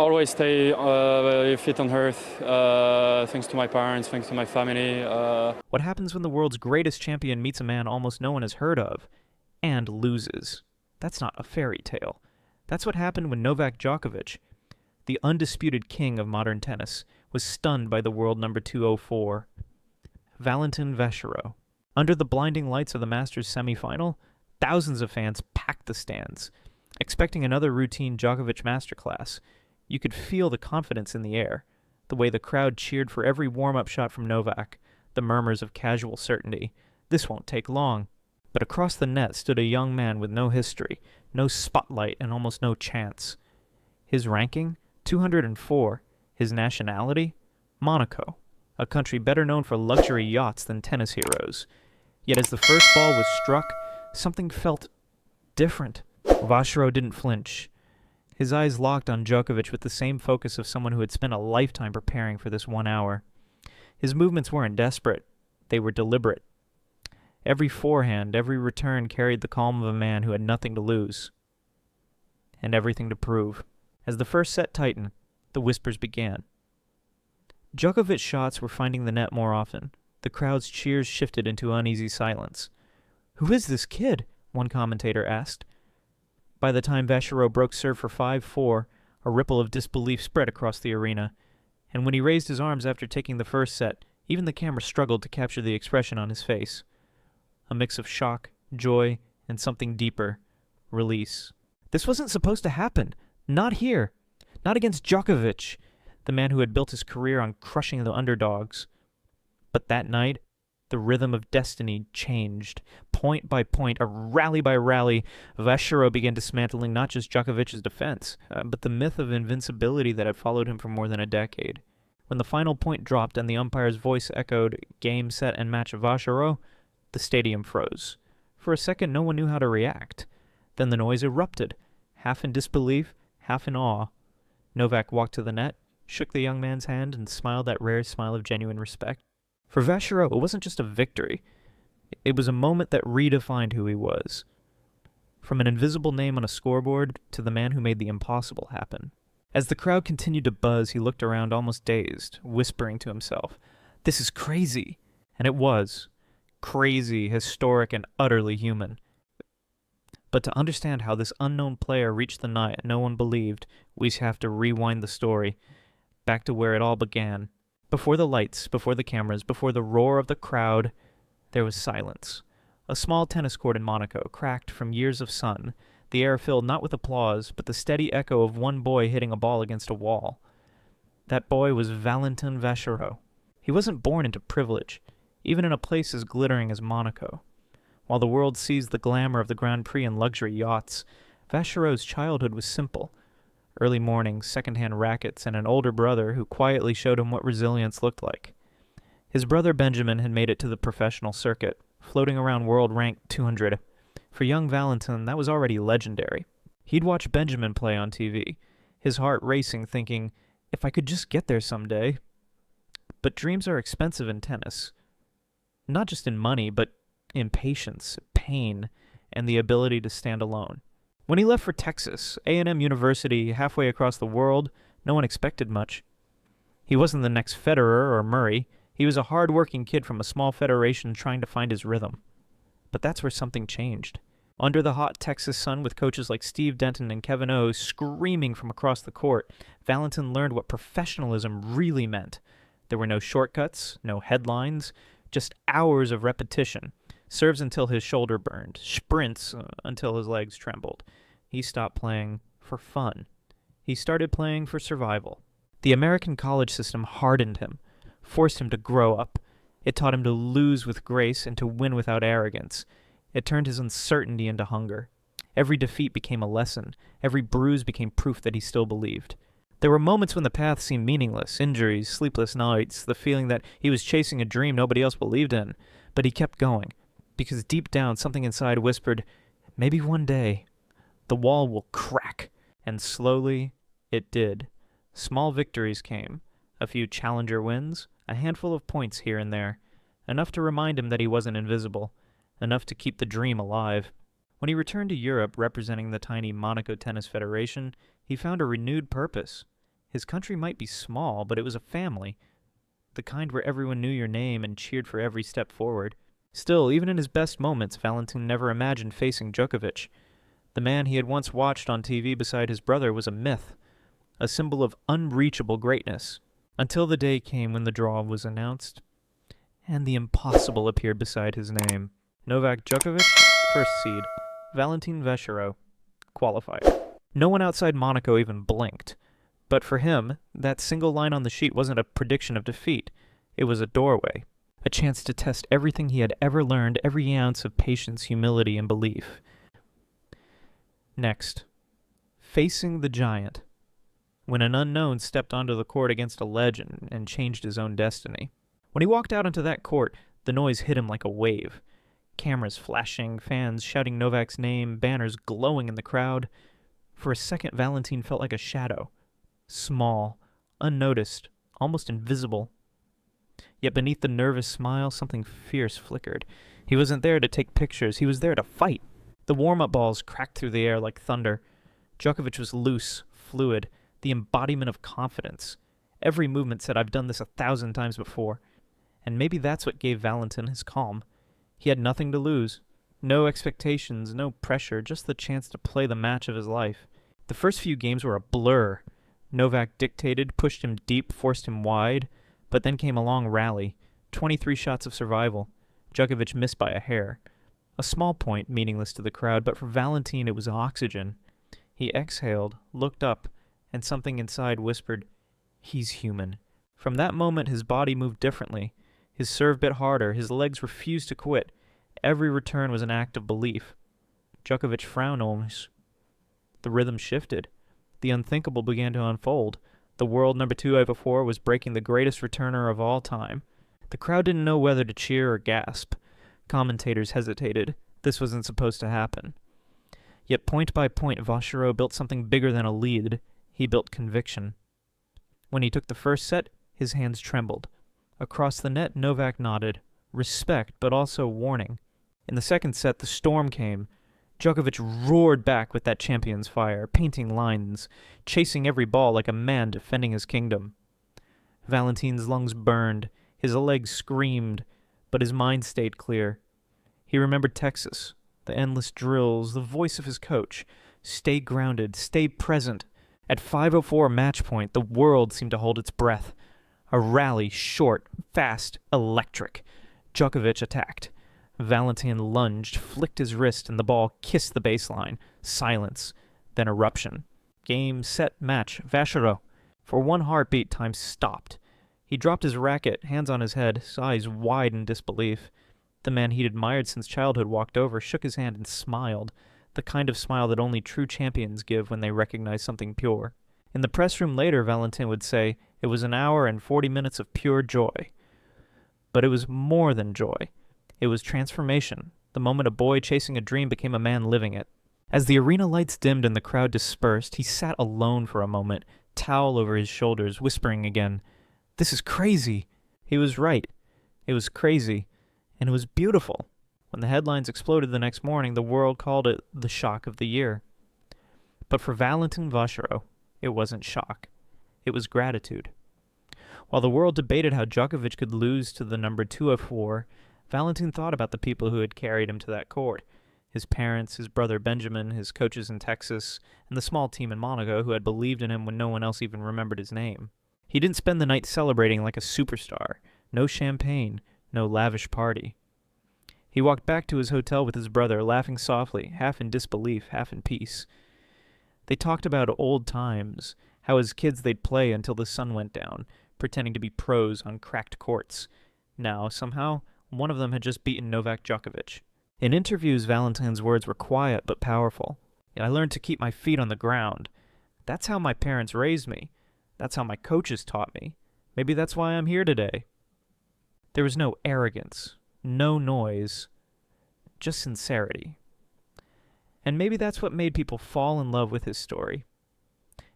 always stay fit on earth, thanks to my parents, thanks to my family. What happens when the world's greatest champion meets a man almost no one has heard of and loses? That's not a fairy tale. That's what happened when Novak Djokovic, the undisputed king of modern tennis, was stunned by the world number 204, Valentin Vacherot. Under the blinding lights of the Masters semifinal, thousands of fans packed the stands, expecting another routine Djokovic masterclass. You could feel the confidence in the air, the way the crowd cheered for every warm-up shot from Novak, the murmurs of casual certainty. This won't take long. But across the net stood a young man with no history, no spotlight, and almost no chance. His ranking? 204. His nationality? Monaco, a country better known for luxury yachts than tennis heroes. Yet as the first ball was struck, something felt different. Vacherot didn't flinch. His eyes locked on Djokovic with the same focus of someone who had spent a lifetime preparing for this 1 hour. His movements weren't desperate. They were deliberate. Every forehand, every return carried the calm of a man who had nothing to lose and everything to prove. As the first set tightened, the whispers began. Djokovic's shots were finding the net more often. The crowd's cheers shifted into uneasy silence. "Who is this kid?" one commentator asked. By the time Vacherot broke serve for 5-4, a ripple of disbelief spread across the arena, and when he raised his arms after taking the first set, even the camera struggled to capture the expression on his face. A mix of shock, joy, and something deeper. Release. This wasn't supposed to happen. Not here. Not against Djokovic, the man who had built his career on crushing the underdogs. But that night, the rhythm of destiny changed. Point by point, a rally by rally, Vacherot began dismantling not just Djokovic's defense, but the myth of invincibility that had followed him for more than a decade. When the final point dropped and the umpire's voice echoed game, set, and match of Vacherot, the stadium froze. For a second, no one knew how to react. Then the noise erupted, half in disbelief, half in awe. Novak walked to the net, shook the young man's hand, and smiled that rare smile of genuine respect. For Vacherot, it wasn't just a victory. It was a moment that redefined who he was. From an invisible name on a scoreboard to the man who made the impossible happen. As the crowd continued to buzz, he looked around almost dazed, whispering to himself, "This is crazy." And it was. Crazy, historic, and utterly human. But to understand how this unknown player reached the night no one believed, we have to rewind the story, back to where it all began. Before the lights, before the cameras, before the roar of the crowd, there was silence. A small tennis court in Monaco, cracked from years of sun, the air filled not with applause, but the steady echo of one boy hitting a ball against a wall. That boy was Valentin Vacherot. He wasn't born into privilege, even in a place as glittering as Monaco. While the world sees the glamour of the Grand Prix and luxury yachts, Vacherot's childhood was simple. Early mornings, second-hand rackets, and an older brother who quietly showed him what resilience looked like. His brother Benjamin had made it to the professional circuit, floating around world rank 200. For young Valentin, that was already legendary. He'd watch Benjamin play on TV, his heart racing, thinking, if I could just get there someday. But dreams are expensive in tennis. Not just in money, but in patience, pain, and the ability to stand alone. When he left for Texas, A&M University, halfway across the world, no one expected much. He wasn't the next Federer or Murray. He was a hard-working kid from a small federation trying to find his rhythm. But that's where something changed. Under the hot Texas sun with coaches like Steve Denton and Kevin O screaming from across the court, Valentin learned what professionalism really meant. There were no shortcuts, no headlines, just hours of repetition. Serves until his shoulder burned, sprints until his legs trembled. He stopped playing for fun. He started playing for survival. The American college system hardened him, forced him to grow up. It taught him to lose with grace and to win without arrogance. It turned his uncertainty into hunger. Every defeat became a lesson. Every bruise became proof that he still believed. There were moments when the path seemed meaningless, injuries, sleepless nights, the feeling that he was chasing a dream nobody else believed in. But he kept going, because deep down something inside whispered, maybe one day the wall will crack. And slowly it did. Small victories came, a few challenger wins, a handful of points here and there, enough to remind him that he wasn't invisible, enough to keep the dream alive. When he returned to Europe representing the tiny Monaco Tennis Federation, he found a renewed purpose. His country might be small, but it was a family, the kind where everyone knew your name and cheered for every step forward. Still, even in his best moments, Valentin never imagined facing Djokovic. The man he had once watched on TV beside his brother was a myth, a symbol of unreachable greatness, until the day came when the draw was announced, and the impossible appeared beside his name. Novak Djokovic, first seed. Valentin Vacherot, qualifier. No one outside Monaco even blinked. But for him, that single line on the sheet wasn't a prediction of defeat. It was a doorway, a chance to test everything he had ever learned, every ounce of patience, humility, and belief. Next, facing the giant, when an unknown stepped onto the court against a legend and changed his own destiny. When he walked out into that court, the noise hit him like a wave. Cameras flashing, fans shouting Novak's name, banners glowing in the crowd. For a second, Valentin felt like a shadow. Small, unnoticed, almost invisible. Yet beneath the nervous smile, something fierce flickered. He wasn't there to take pictures, he was there to fight. The warm-up balls cracked through the air like thunder. Djokovic was loose, fluid, the embodiment of confidence. Every movement said, "I've done this 1,000 times before." And maybe that's what gave Valentin his calm. He had nothing to lose. No expectations, no pressure, just the chance to play the match of his life. The first few games were a blur. Novak dictated, pushed him deep, forced him wide, but then came a long rally. 23 shots of survival. Djokovic missed by a hair. A small point, meaningless to the crowd, but for Valentin it was oxygen. He exhaled, looked up, and something inside whispered, "He's human." From that moment his body moved differently. His serve bit harder, his legs refused to quit. Every return was an act of belief. Djokovic frowned almost. The rhythm shifted. The unthinkable began to unfold. The world number 2 over 4 was breaking the greatest returner of all time. The crowd didn't know whether to cheer or gasp. Commentators hesitated. This wasn't supposed to happen. Yet point by point, Vacherot built something bigger than a lead. He built conviction. When he took the first set, his hands trembled. Across the net, Novak nodded. Respect, but also warning. In the second set, the storm came. Djokovic roared back with that champion's fire, painting lines, chasing every ball like a man defending his kingdom. Valentin's lungs burned, his legs screamed, but his mind stayed clear. He remembered Texas, the endless drills, the voice of his coach. Stay grounded, stay present. At 5:04 match point, the world seemed to hold its breath. A rally, short, fast, electric. Djokovic attacked. Valentin lunged, flicked his wrist, and the ball kissed the baseline. Silence, then eruption. Game, set, match. Vacherot. For one heartbeat, time stopped. He dropped his racket, hands on his head, eyes wide in disbelief. The man he'd admired since childhood walked over, shook his hand, and smiled. The kind of smile that only true champions give when they recognize something pure. In the press room later, Valentin would say, "It was an hour and 40 minutes of pure joy." But it was more than joy. It was transformation, the moment a boy chasing a dream became a man living it. As the arena lights dimmed and the crowd dispersed, he sat alone for a moment, towel over his shoulders, whispering again, "This is crazy." He was right. It was crazy, and it was beautiful. When the headlines exploded the next morning, the world called it the shock of the year. But for Valentin Vacherot, it wasn't shock. It was gratitude. While the world debated how Djokovic could lose to the number 2 of 4, Valentin thought about the people who had carried him to that court. His parents, his brother Benjamin, his coaches in Texas, and the small team in Monaco who had believed in him when no one else even remembered his name. He didn't spend the night celebrating like a superstar. No champagne, no lavish party. He walked back to his hotel with his brother, laughing softly, half in disbelief, half in peace. They talked about old times, how as kids they'd play until the sun went down, pretending to be pros on cracked courts. Now, somehow, one of them had just beaten Novak Djokovic. In interviews, Valentin's words were quiet but powerful. "I learned to keep my feet on the ground. That's how my parents raised me. That's how my coaches taught me. Maybe that's why I'm here today." There was no arrogance, no noise, just sincerity. And maybe that's what made people fall in love with his story.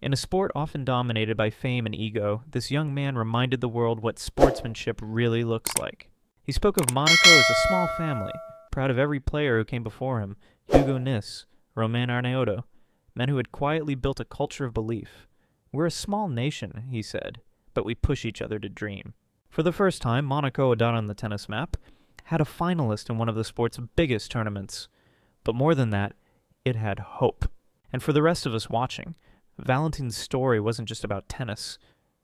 In a sport often dominated by fame and ego, this young man reminded the world what sportsmanship really looks like. He spoke of Monaco as a small family, proud of every player who came before him, Hugo Nis, Romain Arnaud, men who had quietly built a culture of belief. We're a small nation, he said, but we push each other to dream. For the first time, Monaco, dot on the tennis map, had a finalist in one of the sport's biggest tournaments. But more than that, it had hope. And for the rest of us watching, Valentin's story wasn't just about tennis.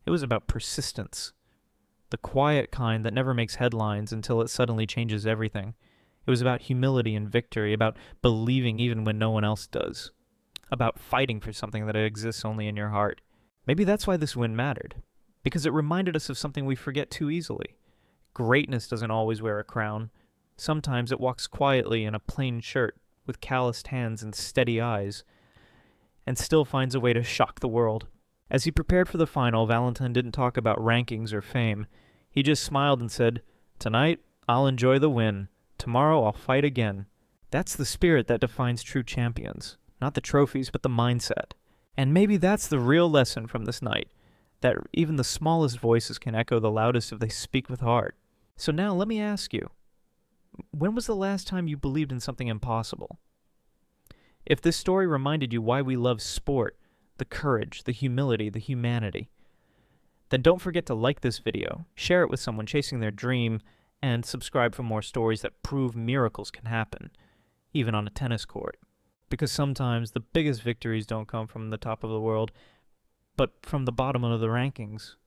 It was about persistence. The quiet kind that never makes headlines until it suddenly changes everything. It was about humility and victory, about believing even when no one else does. About fighting for something that exists only in your heart. Maybe that's why this win mattered. Because it reminded us of something we forget too easily. Greatness doesn't always wear a crown. Sometimes it walks quietly in a plain shirt, with calloused hands and steady eyes, and still finds a way to shock the world. As he prepared for the final, Valentin didn't talk about rankings or fame. He just smiled and said, "Tonight, I'll enjoy the win. Tomorrow, I'll fight again." That's the spirit that defines true champions. Not the trophies, but the mindset. And maybe that's the real lesson from this night, that even the smallest voices can echo the loudest if they speak with heart. So now let me ask you, when was the last time you believed in something impossible? If this story reminded you why we love sport, the courage, the humility, the humanity, then don't forget to like this video, share it with someone chasing their dream, and subscribe for more stories that prove miracles can happen, even on a tennis court. Because sometimes the biggest victories don't come from the top of the world, but from the bottom of the rankings.